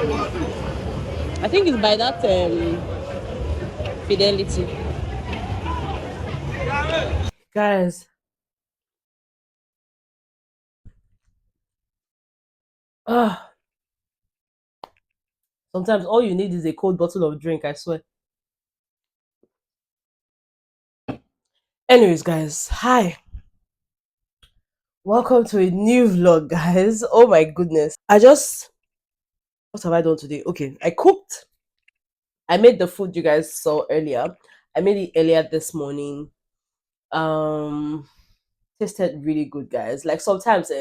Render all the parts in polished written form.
I think it's by that Fidelity. Guys, ah, sometimes all you need is a cold bottle of drink, I swear. Anyways, guys, hi. Welcome to a new vlog, guys. Oh my goodness. What have I done today? Okay, I cooked. I made the food you guys saw earlier. I made it earlier this morning. Um, Tasted really good, guys. Like sometimes,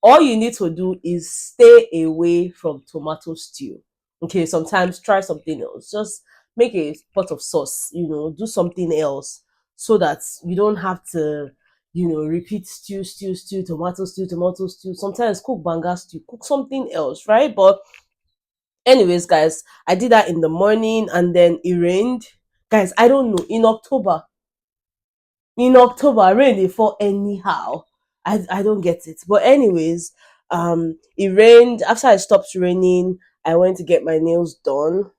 all you need to do is stay away from tomato stew. Okay, sometimes try something else. Just make a pot of sauce. Do something else so that you don't have to, repeat stew, tomato stew. Sometimes cook banga stew, cook something else, right? But anyways, guys, I did that in the morning, and then it rained. Guys, I don't know. In October rain dey fall anyhow. I don't get it, but anyways, it rained. After I stopped raining, I went to get my nails done,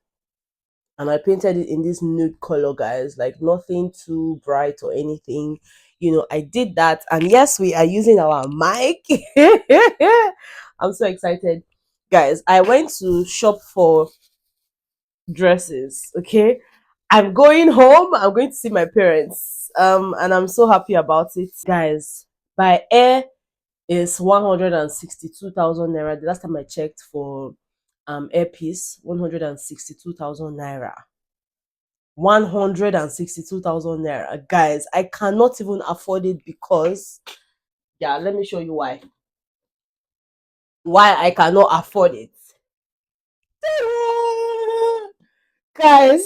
and I painted it in this nude color, guys, like nothing too bright or anything. I did that, and yes, we are using our mic. I'm so excited, guys. I went to shop for dresses. Okay, I'm going home. I'm going to see my parents. And I'm so happy about it, guys. By air is 162,000 naira. The last time I checked for airpiece, 162,000 naira. 162,000 naira, guys. I cannot even afford it because, yeah, let me show you why. Why I cannot afford it, guys.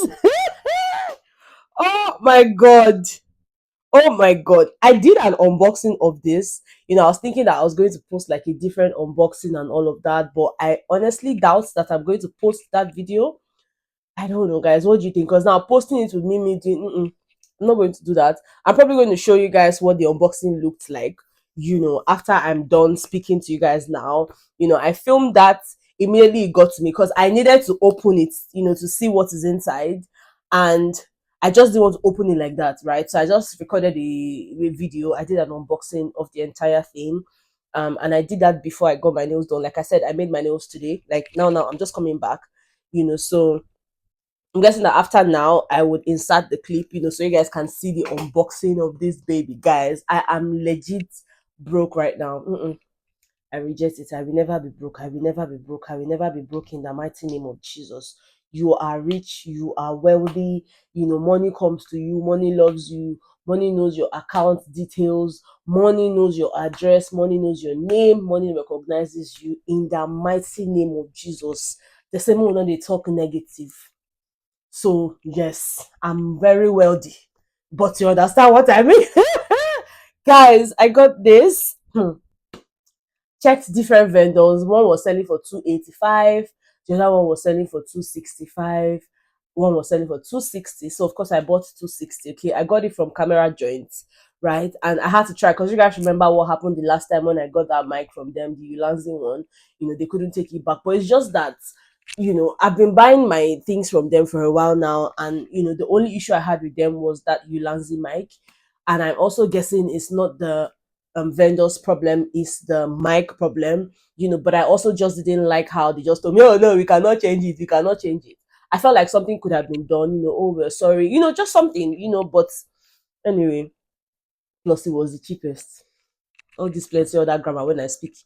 Oh my god. Oh my god. I did an unboxing of this. I was thinking that I was going to post like a different unboxing and all of that, but I honestly doubt that I'm going to post that video. I don't know, guys. What do you think? Because now posting it with me doing, I'm not going to do that. I'm probably going to show you guys what the unboxing looked like, after I'm done speaking to you guys now. I filmed that immediately it got to me because I needed to open it, to see what is inside. And I just didn't want to open it like that, right? So I just recorded a video. I did an unboxing of the entire thing. And I did that before I got my nails done. Like I said, I made my nails today. Like now, I'm just coming back, so I'm guessing that after now, I would insert the clip, so you guys can see the unboxing of this baby, guys. I am legit broke right now. I reject it. I will never be broke. I will never be broke. I will never be broke in the mighty name of Jesus. You are rich. You are wealthy. Money comes to you. Money loves you. Money knows your account details. Money knows your address. Money knows your name. Money recognizes you in the mighty name of Jesus. The same one when they talk negative. So yes, I'm very wealthy. But you understand what I mean? Guys, I got this. Checked different vendors. One was selling for 285, the other one was selling for 265, one was selling for 260. So of course I bought 260. Okay, I got it from Camera Joints, right? And I had to try because you guys remember what happened the last time when I got that mic from them, the Ulanzi one. They couldn't take it back. But it's just that I've been buying my things from them for a while now, and the only issue I had with them was that Ulanzi mic, and I'm also guessing it's not the vendor's problem, is the mic problem, but I also just didn't like how they just told me, oh no, we cannot change it, we cannot change it. I felt like something could have been done, oh, we're sorry, just something, but anyway, plus it was the cheapest. All this plenty other grammar when I speak,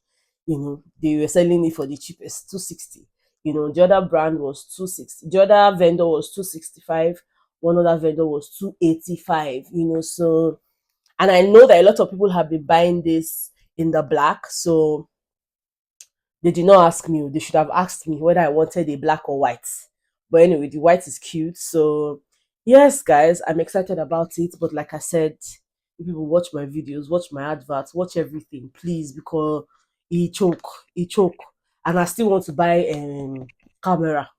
they were selling it for the cheapest, 260. The other brand was 260. The other vendor was 265. One other vendor was 285. So, and I know that a lot of people have been buying this in the black. So they did not ask me. They should have asked me whether I wanted a black or white. But anyway, the white is cute. So yes, guys, I'm excited about it. But like I said, if people watch my videos, watch my adverts, watch everything, please, because he choke. And I still want to buy camera,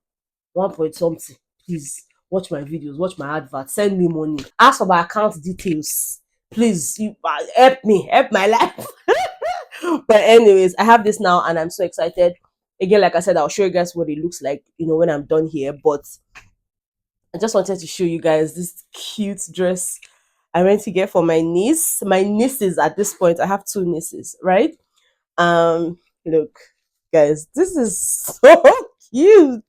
1 point something. Please watch my videos, watch my adverts, send me money, ask for my account details. Please, help me, help my life. But anyways, I have this now, and I'm so excited. Again, like I said, I'll show you guys what it looks like, when I'm done here. But I just wanted to show you guys this cute dress I went to get for my niece. My nieces at this point, I have two nieces, right? Look, guys, this is so cute.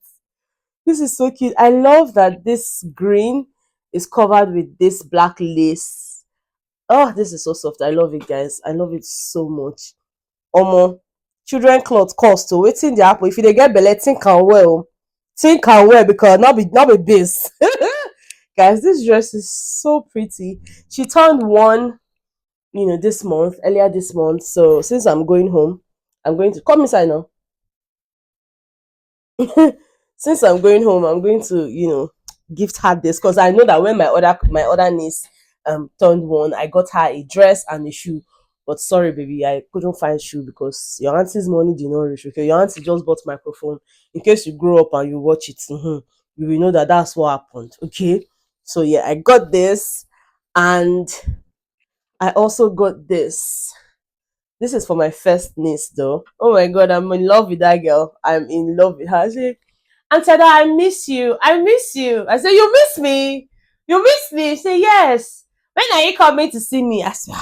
This is so cute. I love that this green is covered with this black lace. Oh, this is so soft. I love it, guys. I love it so much. Omo, children cloth cost to wetin dey happen. If you dey get belle, think am well. Think am well because not be base. Guys, this dress is so pretty. She turned one, this month, earlier this month. So since I'm going home, I'm going to come inside now. Since I'm going home, I'm going to, gift her this because I know that when my other niece turned one, I got her a dress and a shoe. But sorry, baby, I couldn't find shoe because your auntie's money did not reach. Okay, your auntie just bought microphone. In case you grow up and you watch it, you will know that that's what happened. Okay, so yeah, I got this, and I also got this. This is for my first niece, though. Oh my god, I'm in love with that girl. I'm in love with her. Auntie Ada, I miss you. I miss you. I said, you miss me? You miss me? She said, yes. When are you coming to see me? I said,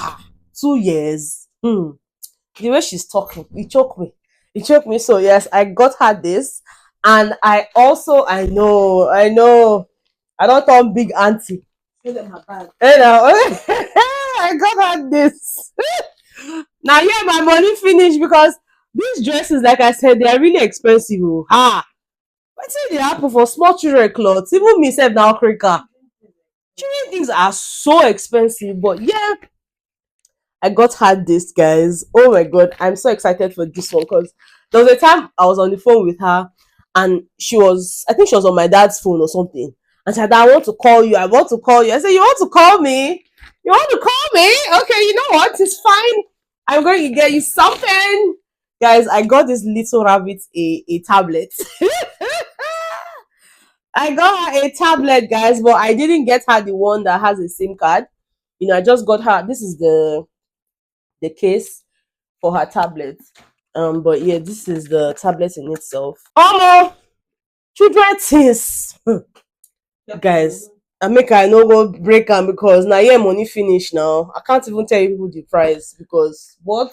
2 years. The way she's talking, it choked me. It choked me. So yes, I got her this. And I know. I don't turn big auntie. Show them her bag. I got her this. Now, yeah, my money finished because these dresses, like I said, they are really expensive. Wetin dey happen for small children clothes? Even me sef na okrika. Children things are so expensive, but yeah, I got her this, guys. Oh my god, I'm so excited for this one because there was a time I was on the phone with her and I think she was on my dad's phone or something. And she said, I want to call you. I want to call you. I said, you want to call me? You want to call me? Okay, you know what? It's fine. I'm going to get you something. Guys, I got this little rabbit a tablet. I got her a tablet, guys, but I didn't get her the one that has a SIM card. I just got her. This is the case for her tablet. But yeah, this is the tablet in itself. Oh, children things, guys. I make I no go break am because now yeah, money finish now. I can't even tell you people the price because what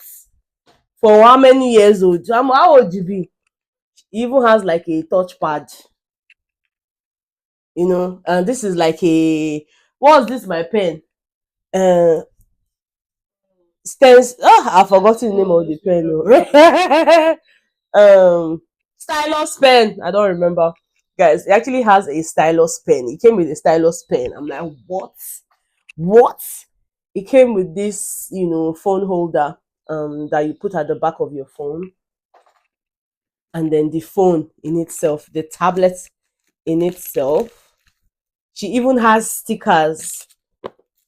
for how many years old? How old you be? He even has like a touchpad. And this is like what's this? My pen. Uh, stens. Oh, I've forgotten the name of the pen. Stylus pen. I don't remember. Guys, it actually has a stylus pen. It came with a stylus pen. I'm like, what? What? It came with this, phone holder that you put at the back of your phone. And then the phone in itself, the tablet in itself. She even has stickers.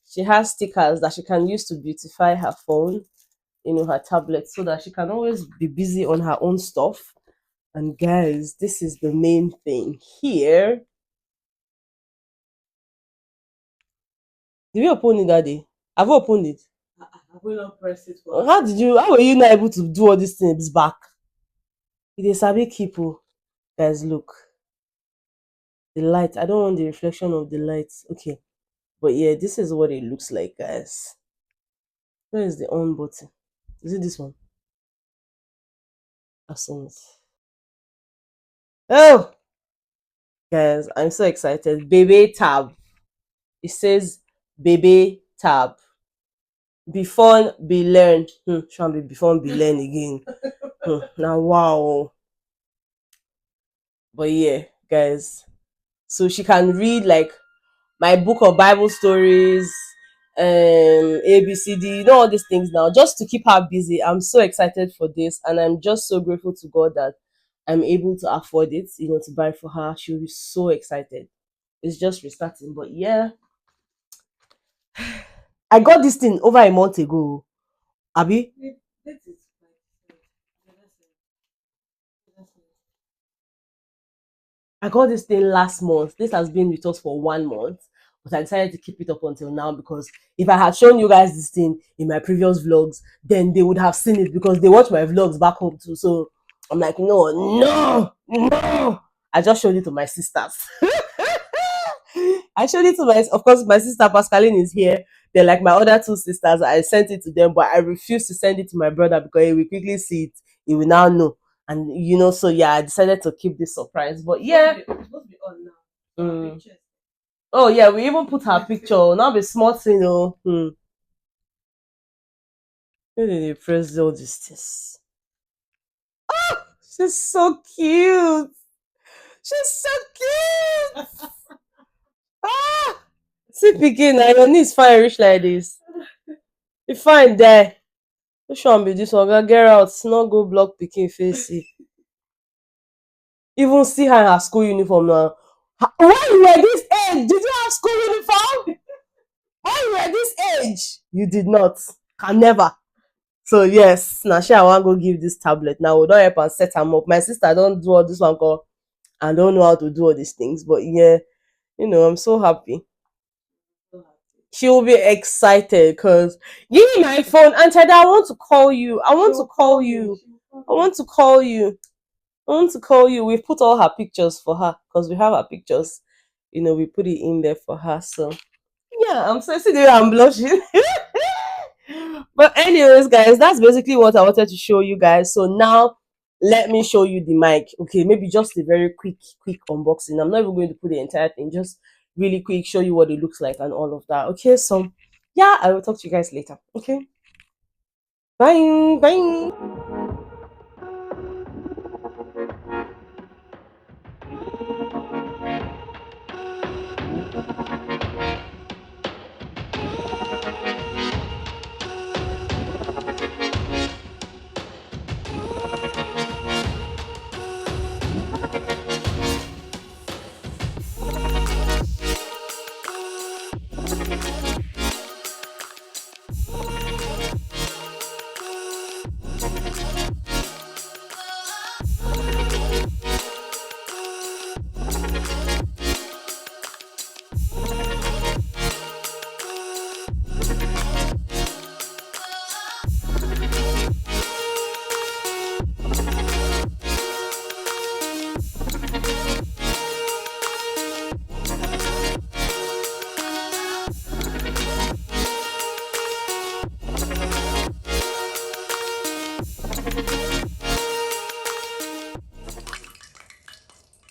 She has stickers that she can use to beautify her phone, her tablet, so that she can always be busy on her own stuff. And guys, this is the main thing here. Did you open it that day? Have you opened it? I will not press it. How were you not able to do all these things back? It is a big keep. Guys, look. The light. I don't want the reflection of the light. Okay. But yeah, this is what it looks like, guys. Where is the on button? Is it this one? I've seen it. Oh! Guys, I'm so excited. Baby tab. It says baby tab. Before be learn. Shall be before be learn again. Now wow. But yeah, guys. So she can read like my book of Bible stories, ABCD, all these things now, just to keep her busy. I'm so excited for this, and I'm just so grateful to God that I'm able to afford it, to buy for her. She'll be so excited. It's just restarting, but yeah. I got this thing over a month ago. Abby? I got this thing last month. This has been with us for 1 month, but I decided to keep it up until now because if I had shown you guys this thing in my previous vlogs, then they would have seen it because they watch my vlogs back home too. So I'm like, no, no, no. I just showed it to my sisters. I showed it to my, of course, my sister Pascaline is here. They're like my other two sisters. I sent it to them, but I refused to send it to my brother because he will quickly see it. He will now know. And so yeah, I decided to keep this surprise. But yeah. It's supposed to be on now. Oh yeah, we even put her picture. Now be smart, Where did they press all these things? She's so cute. She's so cute. Ah, see pikin, now your knees fine reach like this. You fine there. Which one be this one? Girl, get out. Not go block pikin face. See. Even see her in her school uniform now. When you were this age, did you have school uniform? When you were this age, you did not. Can never. So yes, now she I want go give this tablet. Now we don't help and set them up. My sister don't do all this one call. I don't know how to do all these things, but yeah, I'm so happy. She will be excited because give me my phone, and Tada, I want to call you. I want to call you. I want to call you. I want to call you. We've put all her pictures for her because we have her pictures. We put it in there for her. So yeah, I'm so see I'm blushing. But anyways, guys, that's basically what I wanted to show you guys. So now let me show you the mic. Okay, maybe just a very quick unboxing. I'm not even going to put the entire thing, just really quick, show you what it looks like and all of that. Okay, so yeah, I will talk to you guys later. Okay, bye bye.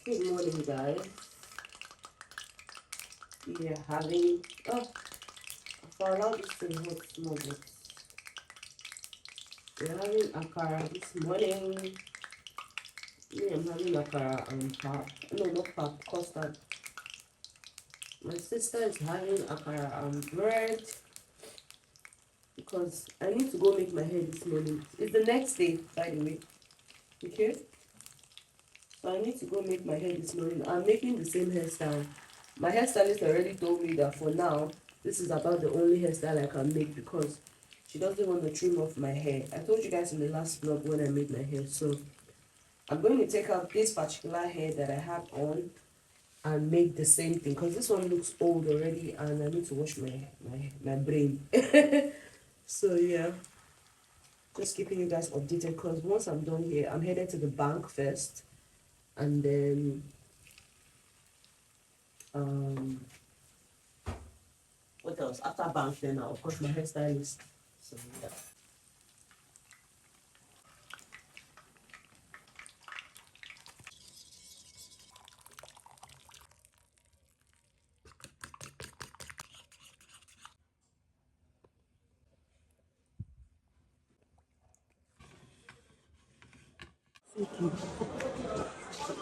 Good morning, guys. We are having for allow this to hot small bit. We're having akara this morning. Me, I'm having akara and pap. No, not pap, custard. My sister is having akara and bread because I need to go make my hair this morning. It's the next day, by the way. Okay? So I need to go make my hair this morning. I'm making the same hairstyle. My hairstylist already told me that for now, this is about the only hairstyle I can make because she doesn't want to trim off my hair. I told you guys in the last vlog when I made my hair. So I'm going to take out this particular hair that I have on and make the same thing because this one looks old already and I need to wash my brain. So yeah, just keeping you guys updated because once I'm done here, I'm headed to the bank first and then what else after bank, then I'll of course my hairstylist. So yeah.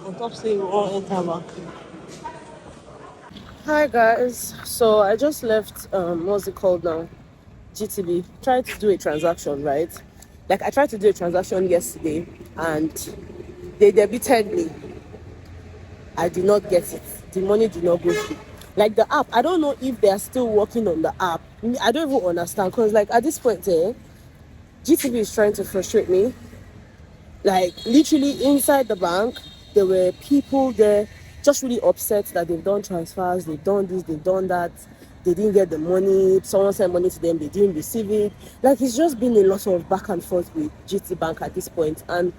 On top saying we all enter bank. Hi guys, so I just left what's it called now, GTB. Tried to do a transaction, right? Like I tried to do a transaction yesterday and they debited me. I did not get it. The money did not go through. Like the app, I don't know if they are still working on the app. I don't even understand because like at this point GTB is trying to frustrate me. Like literally inside the bank, there were people there just really upset that they've done transfers, they've done this, they've done that, they didn't get the money, someone sent money to them, they didn't receive it. Like it's just been a lot of back and forth with GT Bank at this point. And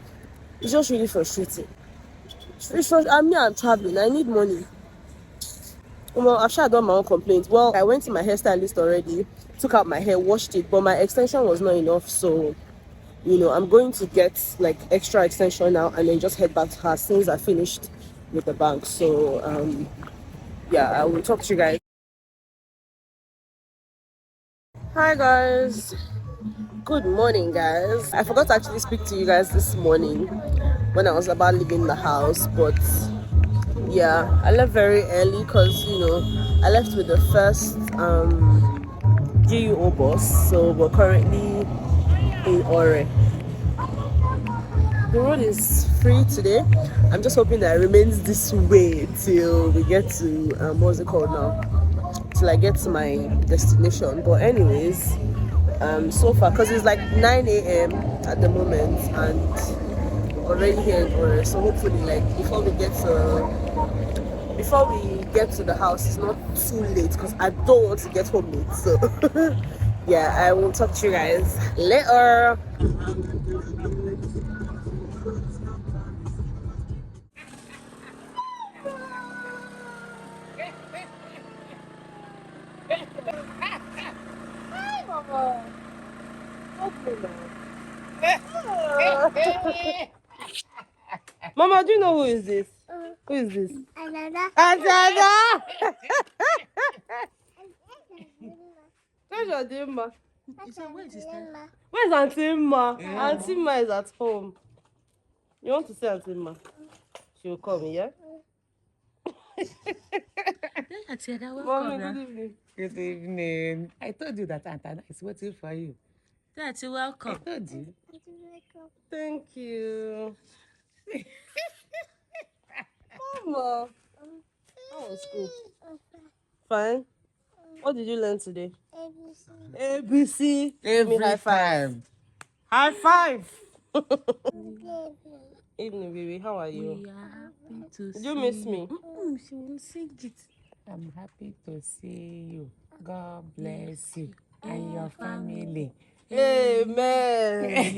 It's just really frustrating. I'm traveling. I need money. Well, I've shared done my own complaints. Well, I went to my hairstylist already, took out my hair, washed it, but my extension was not enough. So, I'm going to get like extra extension now and then just head back to her since I finished with the bank. So, yeah, I will talk to you guys. Hi guys. Good morning, guys. I forgot to actually speak to you guys this morning when I was about leaving the house, but yeah, I left very early because I left with the first GUO bus, so we're currently in Ore. The road is free today. I'm just hoping that it remains this way till we get to what's it called now? Till I get to my destination. But anyways, so far, because it's like 9 a.m. at the moment and we're already here in Ore, so hopefully like before we get to the house it's not too late, because I don't want to get home late. So yeah, I will talk to you guys later. Hi, Mama. Mama, do you know who is this? Who is this? Anada. Where's your Dimma? Where's Auntie Imma? Yeah. Auntie Imma is at home. You want to see Auntie Imma? She will come, yeah? Mommy, good evening. Good evening. I told you that Antana is waiting for you. That's welcome. I told you. Thank you. Mama. How was school? Fine. What did you learn today? ABC. ABC. Every high five. High five. Evening, baby. How are you? We are happy to Did you miss me? She will sing it. I'm happy to see you. God bless you and your family. Amen.